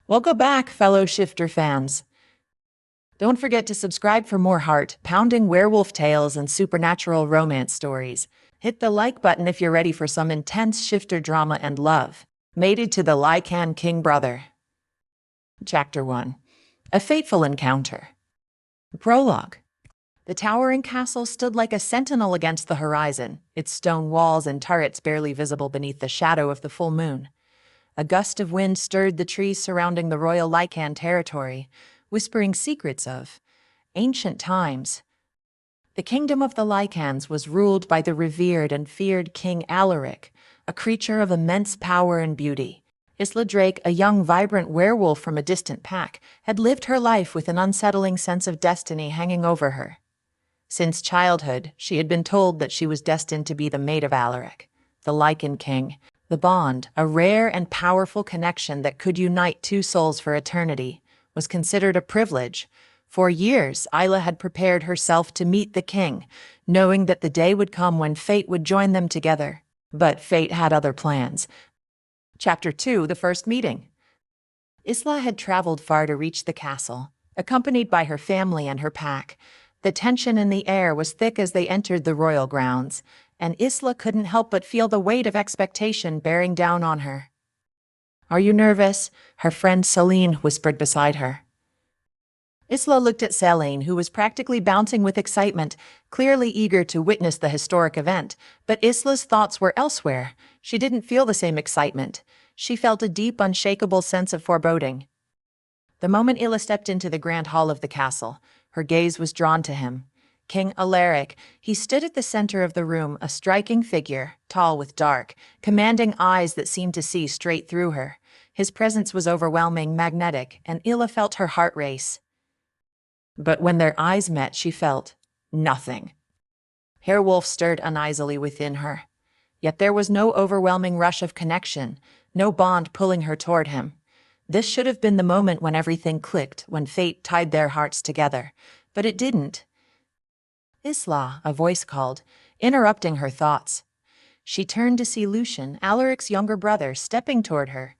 Welcome back, fellow Shifter fans. Don't forget to subscribe for more heart-pounding werewolf tales and supernatural romance stories. Hit the like button if you're ready for some intense Shifter drama and love. Mated to the Lycan King brother. Chapter 1. A Fateful Encounter. Prologue. The towering castle stood like a sentinel against the horizon, its stone walls and turrets barely visible beneath the shadow of the full moon. A gust of wind stirred the trees surrounding the royal Lycan territory, whispering secrets of ancient times. The kingdom of the Lycans was ruled by the revered and feared King Alaric, a creature of immense power and beauty. Isla Drake, a young, vibrant werewolf from a distant pack, had lived her life with an unsettling sense of destiny hanging over her. Since childhood, she had been told that she was destined to be the mate of Alaric, the Lycan King. The bond, a rare and powerful connection that could unite two souls for eternity, was considered a privilege. For years, Isla had prepared herself to meet the king, knowing that the day would come when fate would join them together. But fate had other plans. Chapter 2. The First Meeting. Isla had traveled far to reach the castle, accompanied by her family and her pack. The tension in the air was thick as they entered the royal grounds, and Isla couldn't help but feel the weight of expectation bearing down on her. "Are you nervous?" her friend Celine whispered beside her. Isla looked at Celine, who was practically bouncing with excitement, clearly eager to witness the historic event. But Isla's thoughts were elsewhere. She didn't feel the same excitement. She felt a deep, unshakable sense of foreboding. The moment Isla stepped into the grand hall of the castle, her gaze was drawn to him. King Alaric. He stood at the center of the room, a striking figure, tall with dark, commanding eyes that seemed to see straight through her. His presence was overwhelming, magnetic, and Isla felt her heart race. But when their eyes met, she felt nothing. Werewolf stirred uneasily within her. Yet there was no overwhelming rush of connection, no bond pulling her toward him. This should have been the moment when everything clicked, when fate tied their hearts together. But it didn't. "Isla," a voice called, interrupting her thoughts. She turned to see Lucian, Alaric's younger brother, stepping toward her.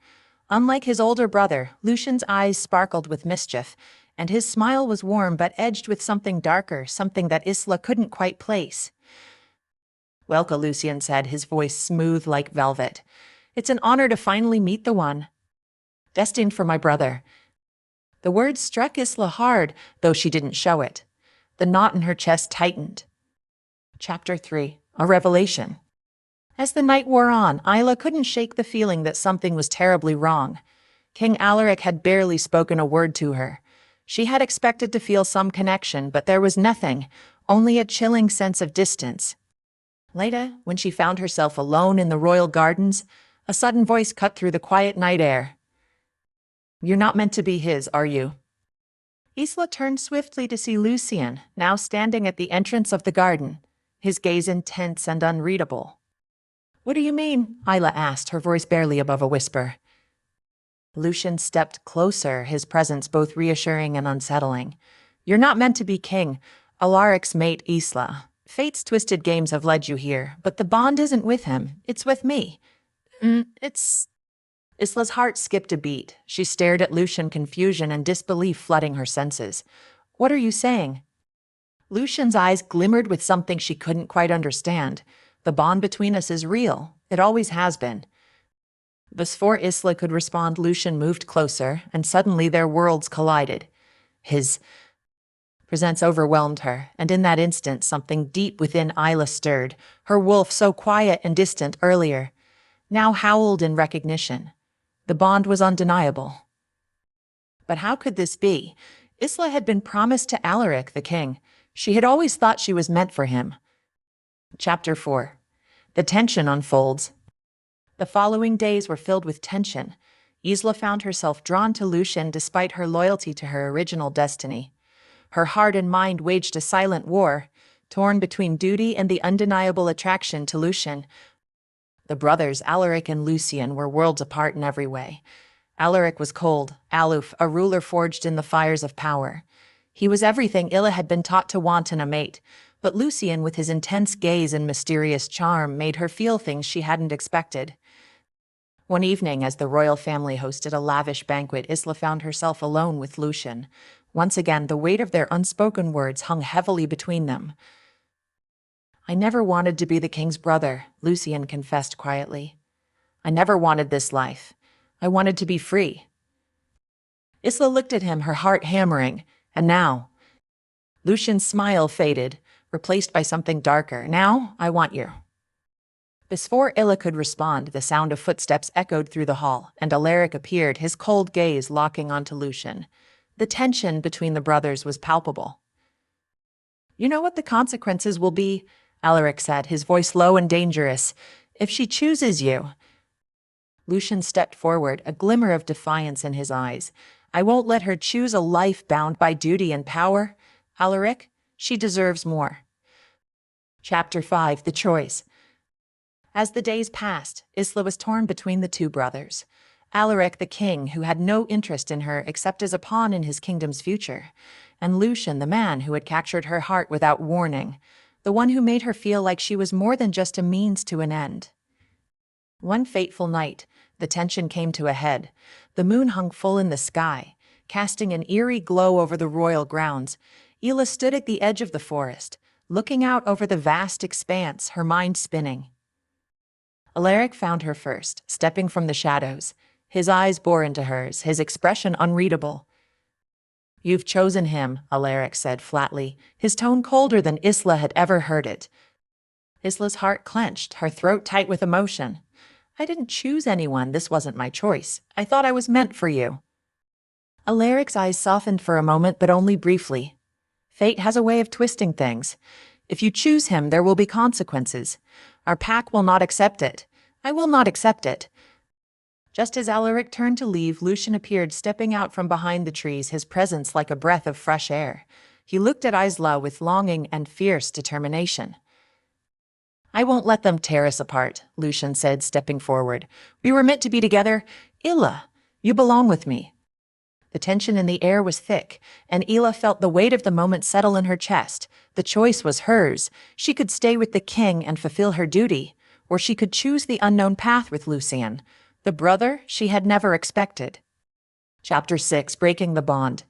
Unlike his older brother, Lucian's eyes sparkled with mischief, and his smile was warm but edged with something darker, something that Isla couldn't quite place. "Welcome," Lucian said, his voice smooth like velvet. "It's an honor to finally meet the one destined for my brother." The words struck Isla hard, though she didn't show it. The knot in her chest tightened. Chapter 3. A Revelation. As the night wore on, Isla couldn't shake the feeling that something was terribly wrong. King Alaric had barely spoken a word to her. She had expected to feel some connection, but there was nothing, only a chilling sense of distance. Later, when she found herself alone in the royal gardens, a sudden voice cut through the quiet night air. "You're not meant to be his, are you?" Isla turned swiftly to see Lucian, now standing at the entrance of the garden, his gaze intense and unreadable. "What do you mean?" Isla asked, her voice barely above a whisper. Lucian stepped closer, his presence both reassuring and unsettling. "You're not meant to be king, Alaric's mate, Isla. Fate's twisted games have led you here, but the bond isn't with him, it's with me. Isla's heart skipped a beat. She stared at Lucian, confusion and disbelief flooding her senses. "What are you saying?" Lucian's eyes glimmered with something she couldn't quite understand. "The bond between us is real. It always has been." Before Isla could respond, Lucian moved closer, and suddenly their worlds collided. His presence overwhelmed her, and in that instant something deep within Isla stirred. Her wolf, so quiet and distant earlier, now howled in recognition. The bond was undeniable. But how could this be? Isla had been promised to Alaric, the king. She had always thought she was meant for him. Chapter 4. The tension unfolds. The following days were filled with tension. Isla found herself drawn to Lucian despite her loyalty to her original destiny. Her heart and mind waged a silent war, torn between duty and the undeniable attraction to Lucian. The brothers, Alaric and Lucian, were worlds apart in every way. Alaric was cold, aloof, a ruler forged in the fires of power. He was everything Isla had been taught to want in a mate, but Lucian, with his intense gaze and mysterious charm, made her feel things she hadn't expected. One evening, as the royal family hosted a lavish banquet, Isla found herself alone with Lucian. Once again, the weight of their unspoken words hung heavily between them. "I never wanted to be the king's brother," Lucian confessed quietly. "I never wanted this life. I wanted to be free." Isla looked at him, her heart hammering. "And now?" Lucian's smile faded, replaced by something darker. "Now, I want you." Before Illa could respond, the sound of footsteps echoed through the hall, and Alaric appeared, his cold gaze locking onto Lucian. The tension between the brothers was palpable. "You know what the consequences will be," Alaric said, his voice low and dangerous. "If she chooses you." Lucian stepped forward, a glimmer of defiance in his eyes. "I won't let her choose a life bound by duty and power. Alaric, she deserves more." Chapter 5: The Choice. As the days passed, Isla was torn between the two brothers. Alaric the king, who had no interest in her except as a pawn in his kingdom's future, and Lucian the man who had captured her heart without warning, the one who made her feel like she was more than just a means to an end. One fateful night, the tension came to a head. The moon hung full in the sky, casting an eerie glow over the royal grounds. Isla stood at the edge of the forest, looking out over the vast expanse, her mind spinning. Alaric found her first, stepping from the shadows. His eyes bore into hers, his expression unreadable. "You've chosen him," Alaric said flatly, his tone colder than Isla had ever heard it. Isla's heart clenched, her throat tight with emotion. "I didn't choose anyone. This wasn't my choice. I thought I was meant for you." Alaric's eyes softened for a moment, but only briefly. "Fate has a way of twisting things. If you choose him, there will be consequences. Our pack will not accept it. I will not accept it." Just as Alaric turned to leave, Lucian appeared, stepping out from behind the trees, his presence like a breath of fresh air. He looked at Isla with longing and fierce determination. "I won't let them tear us apart," Lucian said, stepping forward. "We were meant to be together. Isla, you belong with me." The tension in the air was thick, and Isla felt the weight of the moment settle in her chest. The choice was hers. She could stay with the king and fulfill her duty, or she could choose the unknown path with Lucian, the brother she had never expected. Chapter 6: Breaking the Bond.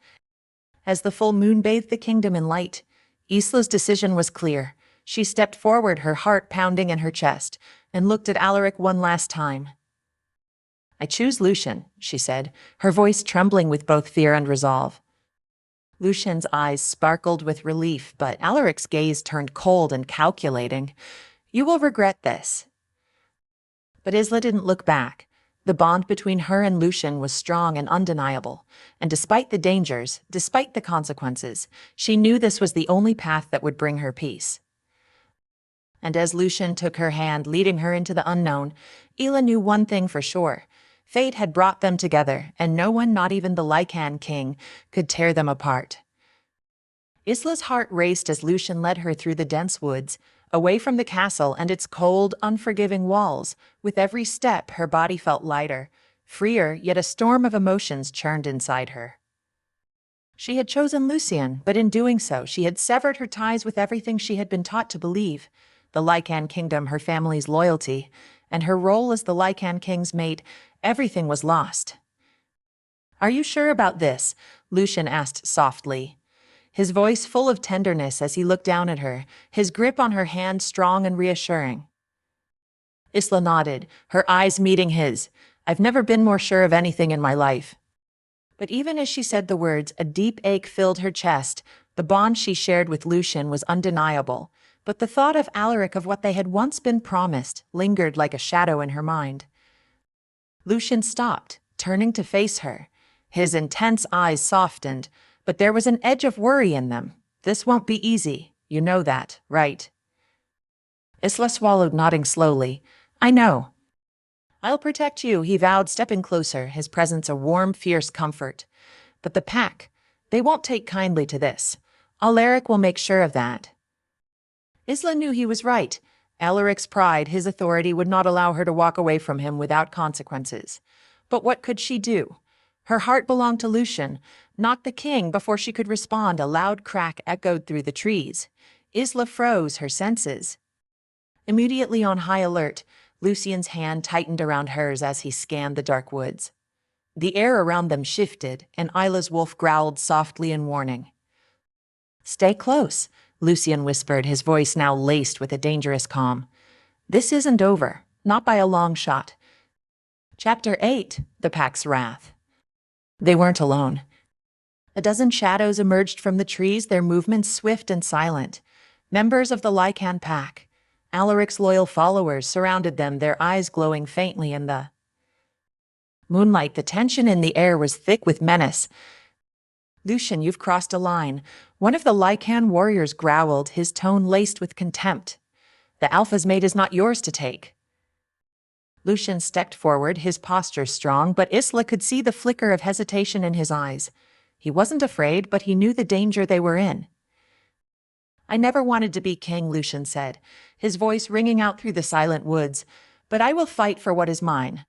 As the full moon bathed the kingdom in light, Isla's decision was clear. She stepped forward, her heart pounding in her chest, and looked at Alaric one last time. "I choose Lucian," she said, her voice trembling with both fear and resolve. Lucian's eyes sparkled with relief, but Alaric's gaze turned cold and calculating. "You will regret this." But Isla didn't look back. The bond between her and Lucian was strong and undeniable, and despite the dangers, despite the consequences, she knew this was the only path that would bring her peace. And as Lucian took her hand, leading her into the unknown, Isla knew one thing for sure. Fate had brought them together, and no one, not even the Lycan King, could tear them apart. Isla's heart raced as Lucian led her through the dense woods, away from the castle and its cold, unforgiving walls. With every step, her body felt lighter, freer, yet a storm of emotions churned inside her. She had chosen Lucian, but in doing so, she had severed her ties with everything she had been taught to believe: the Lycan kingdom, her family's loyalty, and her role as the Lycan King's mate. Everything was lost. "Are you sure about this?" Lucian asked softly, his voice full of tenderness as he looked down at her, his grip on her hand strong and reassuring. Isla nodded, her eyes meeting his. "I've never been more sure of anything in my life." But even as she said the words, a deep ache filled her chest. The bond she shared with Lucian was undeniable, but the thought of Alaric, of what they had once been promised, lingered like a shadow in her mind. Lucian stopped, turning to face her. His intense eyes softened, but there was an edge of worry in them. "This won't be easy. You know that, right?" Isla swallowed, nodding slowly. "I know." "I'll protect you," he vowed, stepping closer, his presence a warm, fierce comfort. "But the pack, they won't take kindly to this. Alaric will make sure of that." Isla knew he was right. Alaric's pride, his authority, would not allow her to walk away from him without consequences. But what could she do? Her heart belonged to Lucian, not the king. Before she could respond, a loud crack echoed through the trees. Isla froze, her senses immediately on high alert. Lucian's hand tightened around hers as he scanned the dark woods. The air around them shifted, and Isla's wolf growled softly in warning. "Stay close," Lucian whispered, his voice now laced with a dangerous calm. "This isn't over, not by a long shot." Chapter 8: The Pack's Wrath. They weren't alone. A dozen shadows emerged from the trees, their movements swift and silent. Members of the Lycan pack, Alaric's loyal followers, surrounded them, their eyes glowing faintly in the moonlight. The tension in the air was thick with menace. "Lucian, you've crossed a line," one of the Lycan warriors growled, his tone laced with contempt. "The Alpha's mate is not yours to take." Lucian stepped forward, his posture strong, but Isla could see the flicker of hesitation in his eyes. He wasn't afraid, but he knew the danger they were in. "I never wanted to be king," Lucian said, his voice ringing out through the silent woods, "but I will fight for what is mine."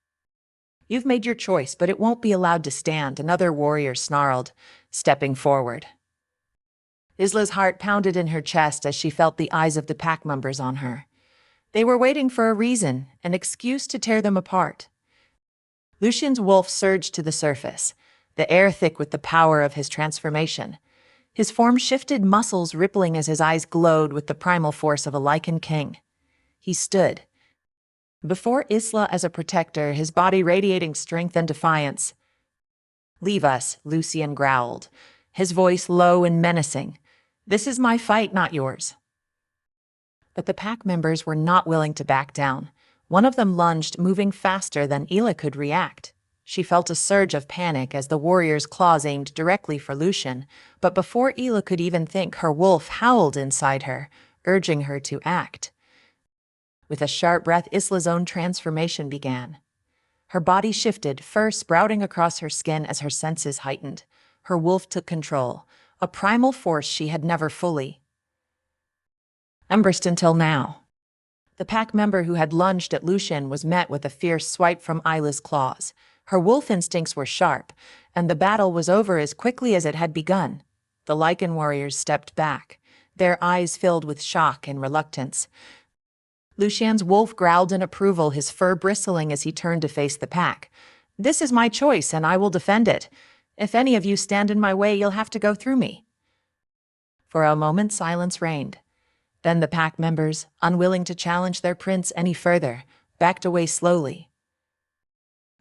"You've made your choice, but it won't be allowed to stand," another warrior snarled, stepping forward. Isla's heart pounded in her chest as she felt the eyes of the pack members on her. They were waiting for a reason, an excuse to tear them apart. Lucian's wolf surged to the surface, the air thick with the power of his transformation. His form shifted, muscles rippling as his eyes glowed with the primal force of a Lycan King. He stood before Isla as a protector, his body radiating strength and defiance. "Leave us," Lucian growled, his voice low and menacing. "This is my fight, not yours." But the pack members were not willing to back down. One of them lunged, moving faster than Isla could react. She felt a surge of panic as the warrior's claws aimed directly for Lucian, but before Isla could even think, her wolf howled inside her, urging her to act. With a sharp breath, Isla's own transformation began. Her body shifted, fur sprouting across her skin as her senses heightened. Her wolf took control, a primal force she had never fully embraced until now. The pack member who had lunged at Lucian was met with a fierce swipe from Isla's claws. Her wolf instincts were sharp, and the battle was over as quickly as it had begun. The Lycan warriors stepped back, their eyes filled with shock and reluctance. Lucian's wolf growled in approval, his fur bristling as he turned to face the pack. "This is my choice, and I will defend it. If any of you stand in my way, you'll have to go through me." For a moment, silence reigned. Then the pack members, unwilling to challenge their prince any further, backed away slowly.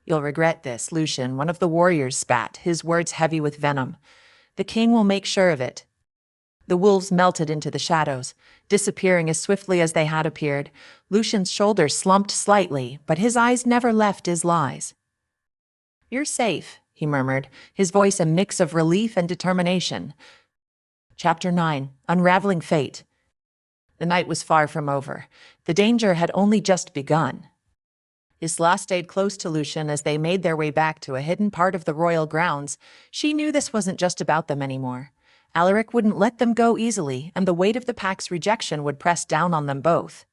"You'll regret this," Lucian, one of the warriors, spat, his words heavy with venom. "The king will make sure of it." The wolves melted into the shadows, disappearing as swiftly as they had appeared. Lucian's shoulders slumped slightly, but his eyes never left Isla's. "You're safe," he murmured, his voice a mix of relief and determination. Chapter 9: Unraveling Fate. The night was far from over. The danger had only just begun. Isla stayed close to Lucian as they made their way back to a hidden part of the royal grounds. She knew this wasn't just about them anymore. Alaric wouldn't let them go easily, and the weight of the pack's rejection would press down on them both.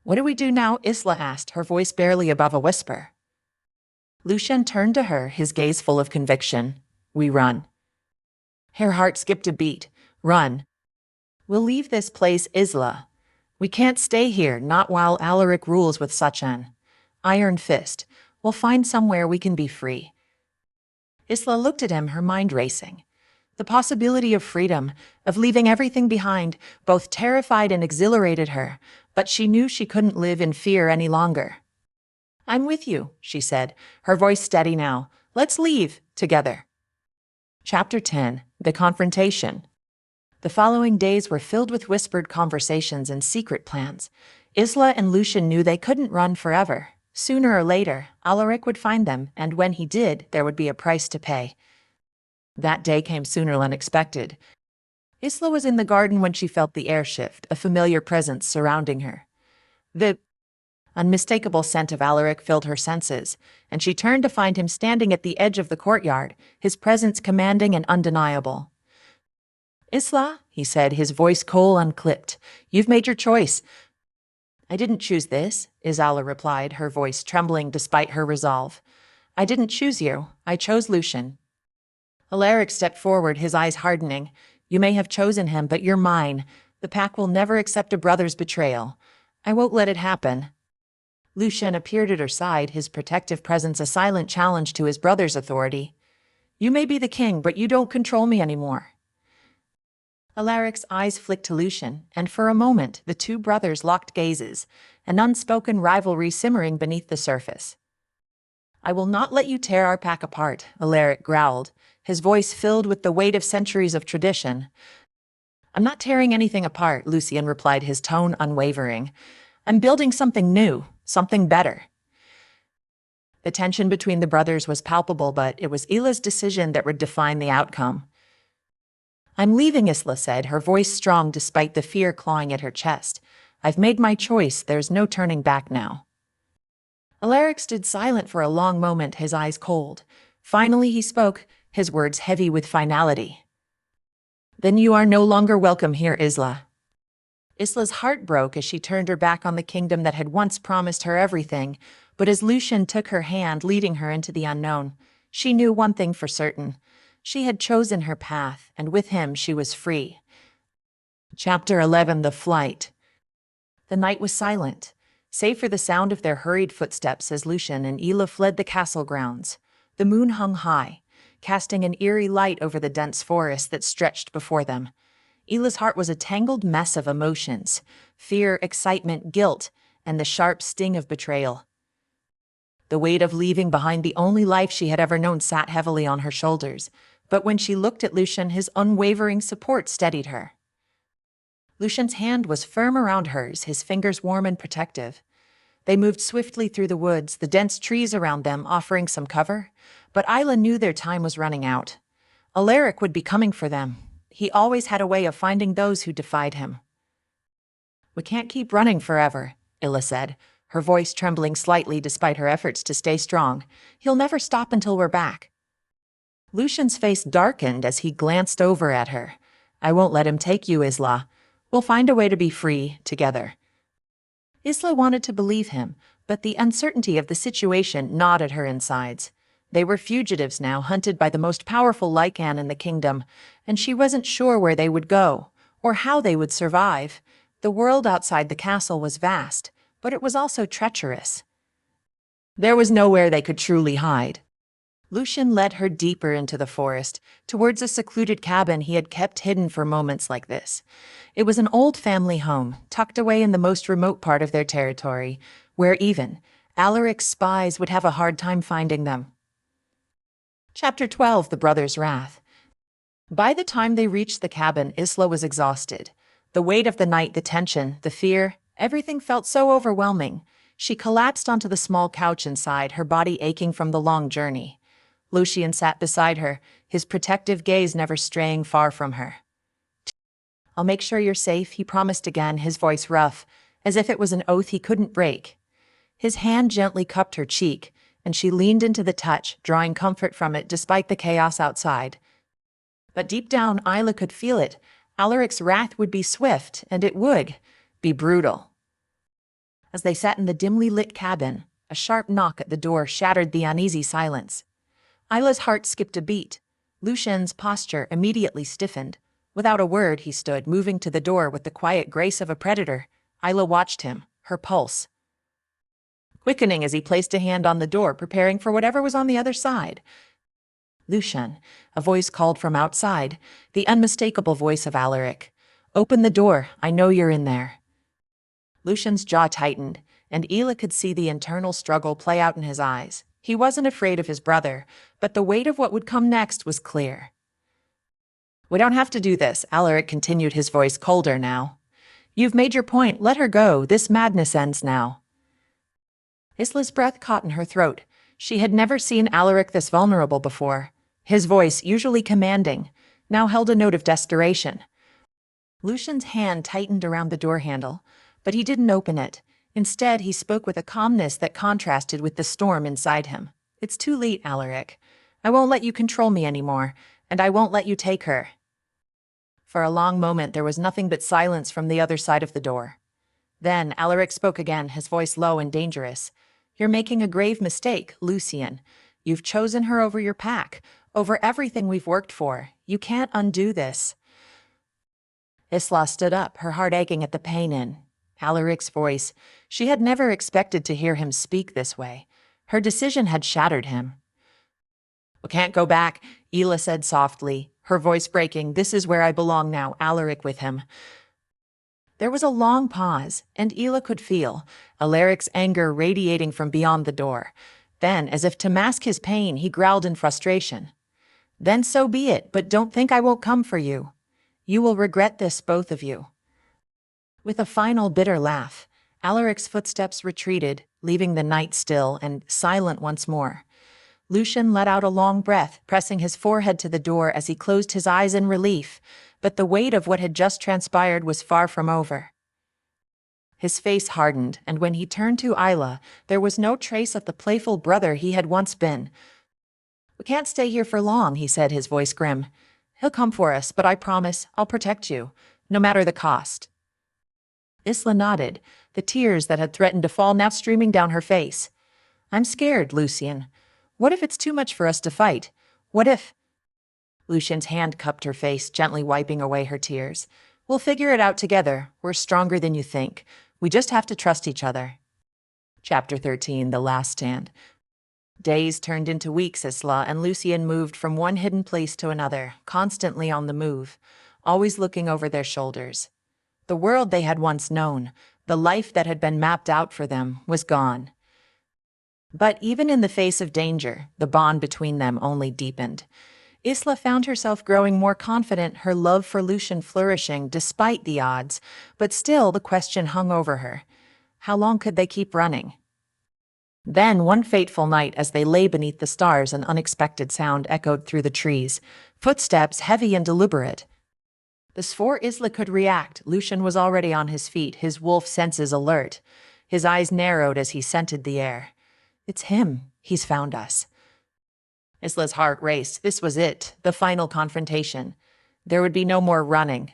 "What do we do now?" Isla asked, her voice barely above a whisper. Lucian turned to her, his gaze full of conviction. "We run." Her heart skipped a beat. "Run." "We'll leave this place, Isla. We can't stay here, not while Alaric rules with such an iron fist. We'll find somewhere we can be free." Isla looked at him, her mind racing. The possibility of freedom, of leaving everything behind, both terrified and exhilarated her, but she knew she couldn't live in fear any longer. "I'm with you," she said, her voice steady now. "Let's leave, together." Chapter 10: The Confrontation. The following days were filled with whispered conversations and secret plans. Isla and Lucian knew they couldn't run forever. Sooner or later, Alaric would find them, and when he did, there would be a price to pay. That day came sooner than expected. Isla was in the garden when she felt the air shift, a familiar presence surrounding her. The unmistakable scent of Alaric filled her senses, and she turned to find him standing at the edge of the courtyard, his presence commanding and undeniable. "Isla," he said, his voice cold and clipped, "you've made your choice." "I didn't choose this," Isla replied, her voice trembling despite her resolve. "I didn't choose you. I chose Lucian." Alaric stepped forward, his eyes hardening. "You may have chosen him, but you're mine. The pack will never accept a brother's betrayal. I won't let it happen." Lucian appeared at her side, his protective presence a silent challenge to his brother's authority. You may be the king, but you don't control me anymore. Alaric's eyes flicked to Lucian, and for a moment the two brothers locked gazes, an unspoken rivalry simmering beneath the surface. I will not let you tear our pack apart, Alaric growled, his voice filled with the weight of centuries of tradition. I'm not tearing anything apart, Lucian replied, his tone unwavering. I'm building something new, something better. The tension between the brothers was palpable, but it was Isla's decision that would define the outcome. I'm leaving, Isla said, her voice strong despite the fear clawing at her chest. I've made my choice, there's no turning back now. Alaric stood silent for a long moment, his eyes cold. Finally he spoke, his words heavy with finality. Then you are no longer welcome here, Isla. Isla's heart broke as she turned her back on the kingdom that had once promised her everything, but as Lucian took her hand, leading her into the unknown, she knew one thing for certain. She had chosen her path, and with him she was free. Chapter 11: The Flight. The night was silent, save for the sound of their hurried footsteps as Lucian and Isla fled the castle grounds. The moon hung high, casting an eerie light over the dense forest that stretched before them. Isla's heart was a tangled mess of emotions: fear, excitement, guilt, and the sharp sting of betrayal. The weight of leaving behind the only life she had ever known sat heavily on her shoulders, but when she looked at Lucian, his unwavering support steadied her. Lucian's hand was firm around hers, his fingers warm and protective. They moved swiftly through the woods, the dense trees around them offering some cover, but Isla knew their time was running out. Alaric would be coming for them. He always had a way of finding those who defied him. We can't keep running forever, Isla said, her voice trembling slightly despite her efforts to stay strong. He'll never stop until we're back. Lucian's face darkened as he glanced over at her. I won't let him take you, Isla. We'll find a way to be free, together. Isla wanted to believe him, but the uncertainty of the situation gnawed at her insides. They were fugitives now, hunted by the most powerful Lycan in the kingdom, and she wasn't sure where they would go, or how they would survive. The world outside the castle was vast, but it was also treacherous. There was nowhere they could truly hide. Lucian led her deeper into the forest, towards a secluded cabin he had kept hidden for moments like this. It was an old family home, tucked away in the most remote part of their territory, where even Alaric's spies would have a hard time finding them. Chapter 12: The Brothers' Wrath. By the time they reached the cabin, Isla was exhausted. The weight of the night, the tension, the fear, everything felt so overwhelming. She collapsed onto the small couch inside, her body aching from the long journey. Lucian sat beside her, his protective gaze never straying far from her. I'll make sure you're safe, he promised again, his voice rough, as if it was an oath he couldn't break. His hand gently cupped her cheek, and she leaned into the touch, drawing comfort from it despite the chaos outside. But deep down, Isla could feel it. Alaric's wrath would be swift, and it would be brutal. As they sat in the dimly lit cabin, a sharp knock at the door shattered the uneasy silence. Isla's heart skipped a beat. Lucian's posture immediately stiffened. Without a word, he stood, moving to the door with the quiet grace of a predator. Isla watched him, her pulse quickening as he placed a hand on the door, preparing for whatever was on the other side. Lucian, a voice called from outside, the unmistakable voice of Alaric. Open the door, I know you're in there. Lucian's jaw tightened, and Isla could see the internal struggle play out in his eyes. He wasn't afraid of his brother, but the weight of what would come next was clear. We don't have to do this, Alaric continued, his voice colder now. You've made your point, let her go, this madness ends now. Isla's breath caught in her throat. She had never seen Alaric this vulnerable before. His voice, usually commanding, now held a note of desperation. Lucian's hand tightened around the door handle, but he didn't open it. Instead, he spoke with a calmness that contrasted with the storm inside him. It's too late, Alaric. I won't let you control me anymore, and I won't let you take her. For a long moment, there was nothing but silence from the other side of the door. Then Alaric spoke again, his voice low and dangerous. You're making a grave mistake, Lucian. You've chosen her over your pack, over everything we've worked for. You can't undo this. Isla stood up, her heart aching at the pain in Alaric's voice. She had never expected to hear him speak this way. Her decision had shattered him. "We can't go back," Isla said softly, her voice breaking. "This is where I belong now, Alaric with him." There was a long pause, and Isla could feel Alaric's anger radiating from beyond the door. Then, as if to mask his pain, he growled in frustration. "Then so be it, but don't think I won't come for you. You will regret this, both of you." With a final bitter laugh, Alaric's footsteps retreated, leaving the night still and silent once more. Lucian let out a long breath, pressing his forehead to the door as he closed his eyes in relief, but the weight of what had just transpired was far from over. His face hardened, and when he turned to Isla, there was no trace of the playful brother he had once been. "We can't stay here for long," he said, his voice grim. "He'll come for us, but I promise I'll protect you, no matter the cost." Isla nodded, the tears that had threatened to fall now streaming down her face. "I'm scared, Lucian. What if it's too much for us to fight? What if—" Lucian's hand cupped her face, gently wiping away her tears. "We'll figure it out together. We're stronger than you think. We just have to trust each other." Chapter 13, The Last Stand. Days turned into weeks as Isla and Lucian moved from one hidden place to another, constantly on the move, always looking over their shoulders. The world they had once known, the life that had been mapped out for them, was gone. But even in the face of danger, the bond between them only deepened. Isla found herself growing more confident, her love for Lucian flourishing despite the odds, but still the question hung over her. How long could they keep running? Then, one fateful night, as they lay beneath the stars, an unexpected sound echoed through the trees. Footsteps, heavy and deliberate. Before Isla could react, Lucian was already on his feet, his wolf senses alert. His eyes narrowed as he scented the air. "It's him. He's found us." Isla's heart raced. This was it, the final confrontation. There would be no more running.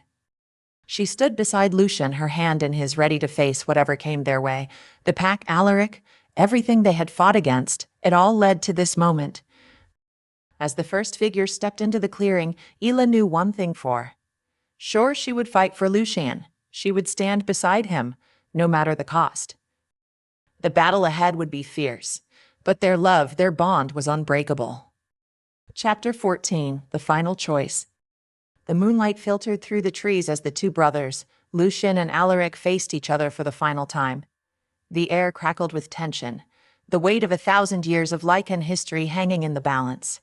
She stood beside Lucian, her hand in his, ready to face whatever came their way. The pack, Alaric, everything they had fought against, it all led to this moment. As the first figure stepped into the clearing, Isla knew one thing for sure: she would fight for Lucian. She would stand beside him, no matter the cost. The battle ahead would be fierce, but their love, their bond, was unbreakable. Chapter 14, The Final Choice. The moonlight filtered through the trees as the two brothers, Lucian and Alaric, faced each other for the final time. The air crackled with tension, the weight of 1,000 years of Lycan history hanging in the balance.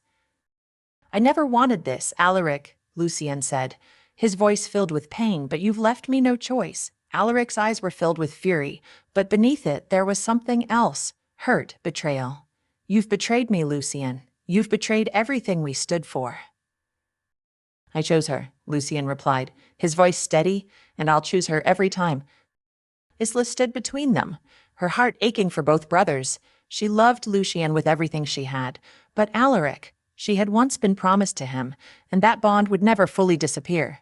"I never wanted this, Alaric," Lucian said, his voice filled with pain, "but you've left me no choice." Alaric's eyes were filled with fury, but beneath it there was something else: hurt, betrayal. "You've betrayed me, Lucian. You've betrayed everything we stood for." "I chose her," Lucian replied, his voice steady, "and I'll choose her every time." Isla stood between them, her heart aching for both brothers. She loved Lucian with everything she had, but Alaric, she had once been promised to him, and that bond would never fully disappear.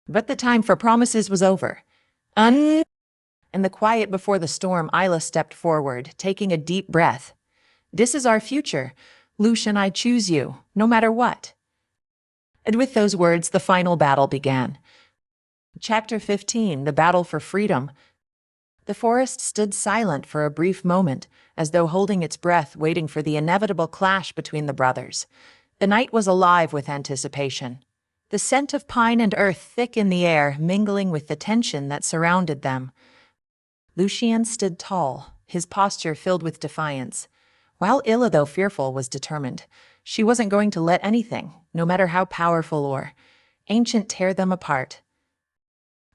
But the time for promises was over. In the quiet before the storm, Isla stepped forward, taking a deep breath. "This is our future. Lucian, I choose you, no matter what." And with those words, the final battle began. Chapter 15, The Battle for Freedom. The forest stood silent for a brief moment, as though holding its breath, waiting for the inevitable clash between the brothers. The night was alive with anticipation. The scent of pine and earth thick in the air, mingling with the tension that surrounded them. Lucian stood tall, his posture filled with defiance, while Isla, though fearful, was determined. She wasn't going to let anything, no matter how powerful or ancient, tear them apart.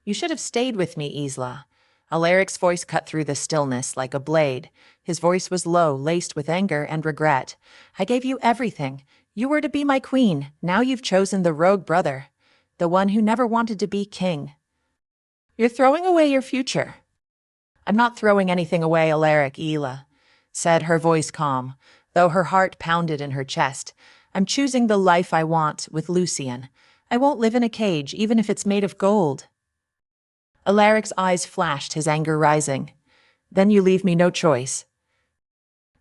"You should have stayed with me, Isla." Alaric's voice cut through the stillness like a blade. His voice was low, laced with anger and regret. "I gave you everything. You were to be my queen. Now you've chosen the rogue brother, the one who never wanted to be king. You're throwing away your future." "I'm not throwing anything away, Alaric," Isla said, her voice calm, though her heart pounded in her chest. "I'm choosing the life I want with Lucian. I won't live in a cage, even if it's made of gold." Alaric's eyes flashed, his anger rising. "Then you leave me no choice."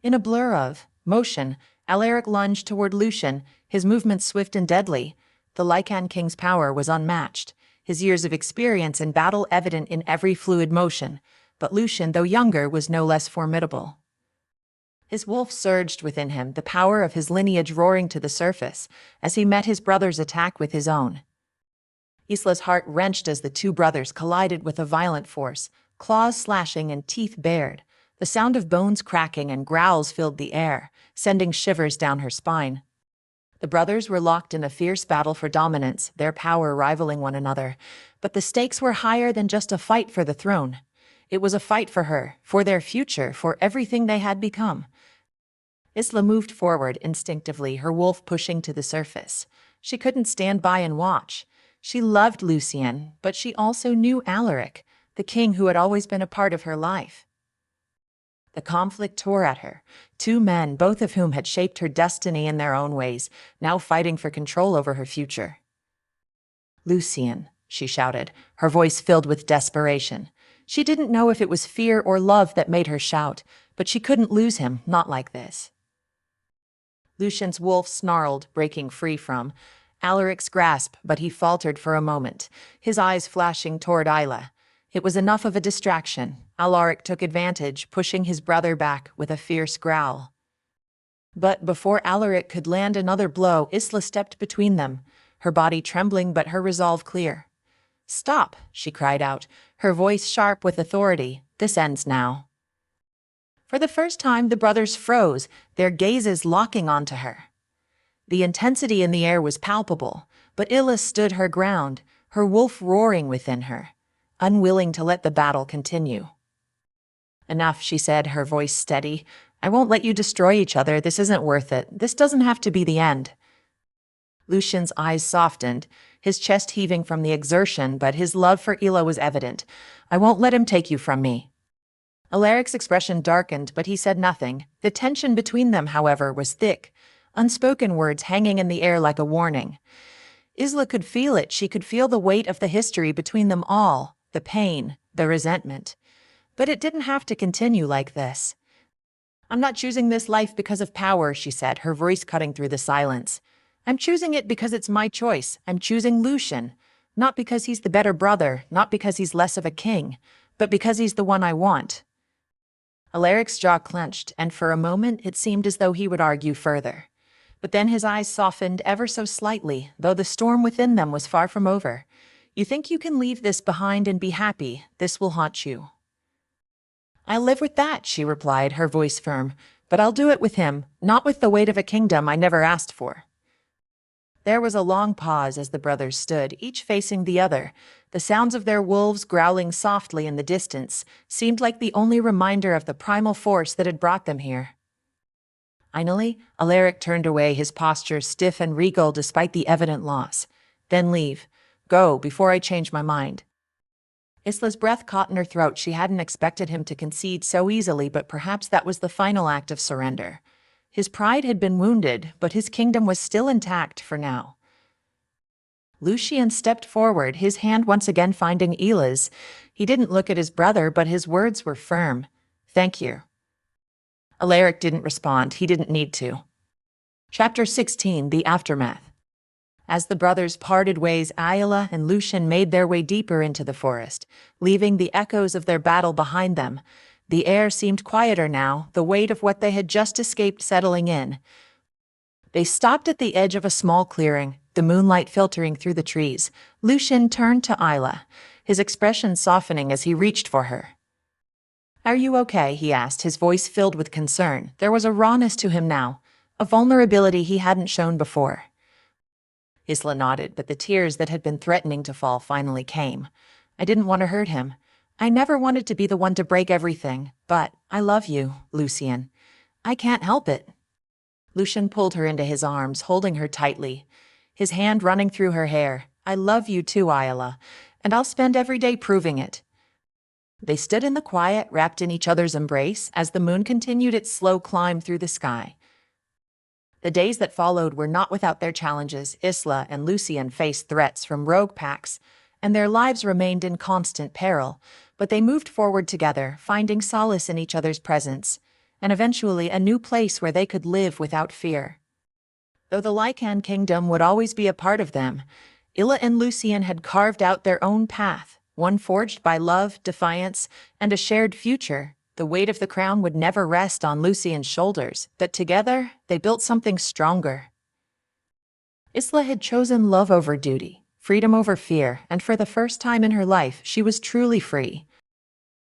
In a blur of motion, Alaric lunged toward Lucian, his movements swift and deadly. The Lycan King's power was unmatched. his years of experience in battle evident in every fluid motion, but Lucian, though younger, was no less formidable. His wolf surged within him, the power of his lineage roaring to the surface, as he met his brother's attack with his own. Isla's heart wrenched as the two brothers collided with a violent force, claws slashing and teeth bared. The sound of bones cracking and growls filled the air, sending shivers down her spine. The brothers were locked in a fierce battle for dominance, their power rivaling one another. But the stakes were higher than just a fight for the throne. It was a fight for her, for their future, for everything they had become. Isla moved forward instinctively, her wolf pushing to the surface. She couldn't stand by and watch. She loved Lucian, but she also knew Alaric, the king who had always been a part of her life. The conflict tore at her. Two men, both of whom had shaped her destiny in their own ways, now fighting for control over her future. "Lucian," she shouted, her voice filled with desperation. She didn't know if it was fear or love that made her shout, but she couldn't lose him, not like this. Lucian's wolf snarled, breaking free from Alaric's grasp, but he faltered for a moment, his eyes flashing toward Isla. It was enough of a distraction. Alaric took advantage, pushing his brother back with a fierce growl. But before Alaric could land another blow, Isla stepped between them, her body trembling but her resolve clear. "Stop," she cried out, her voice sharp with authority. "This ends now." For the first time, the brothers froze, their gazes locking onto her. The intensity in the air was palpable, but Isla stood her ground, her wolf roaring within her, unwilling to let the battle continue. "Enough," she said, her voice steady. "I won't let you destroy each other. This isn't worth it. This doesn't have to be the end." Lucian's eyes softened, his chest heaving from the exertion, but his love for Isla was evident. "I won't let him take you from me." Alaric's expression darkened, but he said nothing. The tension between them, however, was thick, unspoken words hanging in the air like a warning. Isla could feel it. She could feel the weight of the history between them all, the pain, the resentment. But it didn't have to continue like this. "I'm not choosing this life because of power," she said, her voice cutting through the silence. "I'm choosing it because it's my choice. I'm choosing Lucian. Not because he's the better brother, not because he's less of a king, but because he's the one I want." Alaric's jaw clenched, and for a moment it seemed as though he would argue further. But then his eyes softened ever so slightly, though the storm within them was far from over. "You think you can leave this behind and be happy? This will haunt you." "I'll live with that," she replied, her voice firm. "But I'll do it with him, not with the weight of a kingdom I never asked for." There was a long pause as the brothers stood, each facing the other. The sounds of their wolves growling softly in the distance seemed like the only reminder of the primal force that had brought them here. Finally, Alaric turned away, his posture stiff and regal despite the evident loss. "Then leave. Go, before I change my mind." Isla's breath caught in her throat. She hadn't expected him to concede so easily, but perhaps that was the final act of surrender. His pride had been wounded, but his kingdom was still intact for now. Lucian stepped forward, his hand once again finding Isla's. He didn't look at his brother, but his words were firm. "Thank you." Alaric didn't respond. He didn't need to. Chapter 16, The Aftermath. As the brothers parted ways, Isla and Lucian made their way deeper into the forest, leaving the echoes of their battle behind them. The air seemed quieter now, the weight of what they had just escaped settling in. They stopped at the edge of a small clearing, the moonlight filtering through the trees. Lucian turned to Isla, his expression softening as he reached for her. "Are you okay?" he asked, his voice filled with concern. There was a rawness to him now, a vulnerability he hadn't shown before. Isla nodded, but the tears that had been threatening to fall finally came. "I didn't want to hurt him. I never wanted to be the one to break everything, but I love you, Lucian. I can't help it." Lucian pulled her into his arms, holding her tightly, his hand running through her hair. "I love you too, Isla, and I'll spend every day proving it." They stood in the quiet, wrapped in each other's embrace, as the moon continued its slow climb through the sky. The days that followed were not without their challenges. Isla and Lucian faced threats from rogue packs, and their lives remained in constant peril, but they moved forward together, finding solace in each other's presence, and eventually a new place where they could live without fear. Though the Lycan kingdom would always be a part of them, Isla and Lucian had carved out their own path, one forged by love, defiance, and a shared future. The weight of the crown would never rest on Lucian's shoulders, but together they built something stronger. Isla had chosen love over duty, freedom over fear, and for the first time in her life, she was truly free.